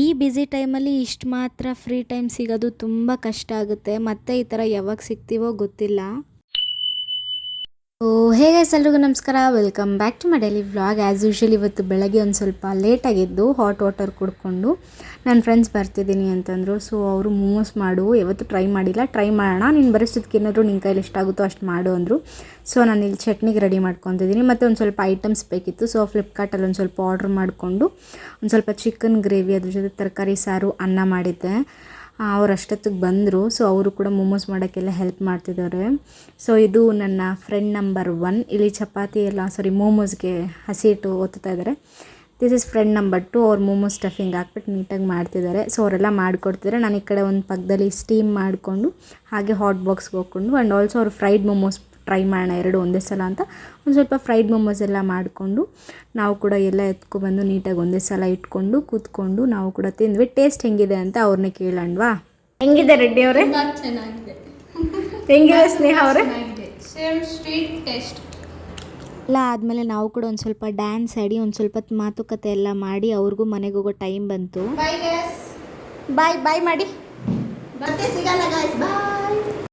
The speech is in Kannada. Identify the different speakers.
Speaker 1: ಈ ಬ್ಯುಸಿ ಟೈಮಲ್ಲಿ ಇಷ್ಟು ಮಾತ್ರ ಫ್ರೀ ಟೈಮ್ ಸಿಗೋದು ತುಂಬ ಕಷ್ಟ ಆಗುತ್ತೆ. ಮತ್ತೆ ಈ ಥರ ಯಾವಾಗ ಸಿಗ್ತೀವೋ ಗೊತ್ತಿಲ್ಲ. ಹೇ ಗೈಸ್, ಎಲ್ರಿಗೂ ನಮಸ್ಕಾರ. Welcome back to my daily vlog. As usual ಇವತ್ತು ಬೆಳಗ್ಗೆ ಒಂದು ಸ್ವಲ್ಪ ಲೇಟಾಗಿದ್ದು ಹಾಟ್ ವಾಟರ್ ಕುಡ್ಕೊಂಡು ನನ್ನ ಫ್ರೆಂಡ್ಸ್ ಬರ್ತಿದ್ದೀನಿ ಅಂತಂದರು. ಸೊ ಅವರು ಮೋಮೋಸ್ ಮಾಡು, ಯಾವತ್ತು ಟ್ರೈ ಮಾಡಿಲ್ಲ, ಟ್ರೈ ಮಾಡೋಣ, ನೀನು ಬರೋಷ್ಟೊತ್ತಿಗೆ ಏನಾದರೂ ನಿನ್ನ ಕೈಲಿ ಎಷ್ಟಾಗುತ್ತೋ ಅಷ್ಟು ಮಾಡು ಅಂದರು. ಸೊ ನಾನು ಇಲ್ಲಿ ಚಟ್ನಿಗೆ ರೆಡಿ ಮಾಡ್ಕೊತಿದ್ದೀನಿ. ಮತ್ತು ಒಂದು ಸ್ವಲ್ಪ ಐಟಮ್ಸ್ ಬೇಕಿತ್ತು. ಸೊ ಫ್ಲಿಪ್ಕಾರ್ಟಲ್ಲಿ ಒಂದು ಸ್ವಲ್ಪ ಆರ್ಡ್ರ್ ಮಾಡಿಕೊಂಡು ಒಂದು ಸ್ವಲ್ಪ ಚಿಕನ್ ಗ್ರೇವಿ, ಅದ್ರ ಜೊತೆ ತರಕಾರಿ ಸಾರು, ಅನ್ನ ಮಾಡಿದ್ದೆ. ಅವ್ರು ಅಷ್ಟೊತ್ತಿಗೆ ಬಂದರು. ಸೊ ಅವರು ಕೂಡ ಮೋಮೋಸ್ ಮಾಡೋಕ್ಕೆಲ್ಲ ಹೆಲ್ಪ್ ಮಾಡ್ತಿದ್ದಾರೆ. ಸೊ ಇದು ನನ್ನ ಫ್ರೆಂಡ್ ನಂಬರ್ 1. ಇಲ್ಲಿ ಚಪಾತಿ ಎಲ್ಲ ಮೋಮೋಸ್ಗೆ ಹಸಿ ಹಿಟ್ಟು ಒತ್ತುತ್ತಾ ಇದ್ದಾರೆ. This is friend number 2. ಅವ್ರು ಮೋಮೋಸ್ ಸ್ಟಫಿಂಗ್ ಹಾಕ್ಬಿಟ್ಟು ನೀಟಾಗಿ ಮಾಡ್ತಿದ್ದಾರೆ. ಸೊ ಅವರೆಲ್ಲ ಮಾಡಿಕೊಡ್ತಿದ್ದಾರೆ. ನಾನು ಈ ಕಡೆ ಒಂದು ಪಕ್ಕದಲ್ಲಿ ಸ್ಟೀಮ್ ಮಾಡಿಕೊಂಡು ಹಾಗೆ ಹಾಟ್ ಬಾಕ್ಸ್ಗೆ ಹೋಗ್ಕೊಂಡು ಆ್ಯಂಡ್ ಆಲ್ಸೋ ಅವ್ರು ಫ್ರೈಡ್ ಮೋಮೋಸ್ ಟ್ರೈ ಮಾಡೋಣ ಎರಡು ಒಂದೇ ಸಲ ಅಂತ ಒಂದು ಸ್ವಲ್ಪ ಫ್ರೈಡ್ ಮೋಮೋಸ್ ಎಲ್ಲ ಮಾಡಿಕೊಂಡು ನಾವು ಕೂಡ ಎಲ್ಲ ಎತ್ಕೊಬಂದು ನೀಟಾಗಿ ಒಂದೇ ಸಲ ಇಟ್ಕೊಂಡು ಕೂತ್ಕೊಂಡು ನಾವು ಕೂಡ ತಿಂದ್ವಿ. ಟೇಸ್ಟ್ ಹೆಂಗಿದೆ ಅಂತ ಅವ್ರನ್ನೇ ಕೇಳೋಣವಾ? ಹೆಂಗಿದೆ ರೆಡ್ಡಿ ಅವರೇ?
Speaker 2: ಚೆನ್ನಾಗಿದೆ.
Speaker 1: ಹೆಂಗಿದೆ ಸ್ನೇಹ ಅವರೇ?
Speaker 2: Same street taste.
Speaker 1: ಎಲ್ಲ ಆದಮೇಲೆ ನಾವು ಕೂಡ ಒಂದು ಸ್ವಲ್ಪ ಡ್ಯಾನ್ಸ್ ಆಡಿ ಒಂದು ಸ್ವಲ್ಪ ಮಾತುಕತೆ ಎಲ್ಲ ಮಾಡಿ ಅವ್ರಿಗೂ ಮನೆಗೆ ಹೋಗೋ ಟೈಮ್ ಬಂತು.
Speaker 2: Bye guys.
Speaker 1: ಬಾಯ್ ಬಾಯ್ ಮಾಡಿ.
Speaker 2: ಮತ್ತೆ ಸಿಗಲ್ಲ ಗೈಸ್. ಬಾಯ್.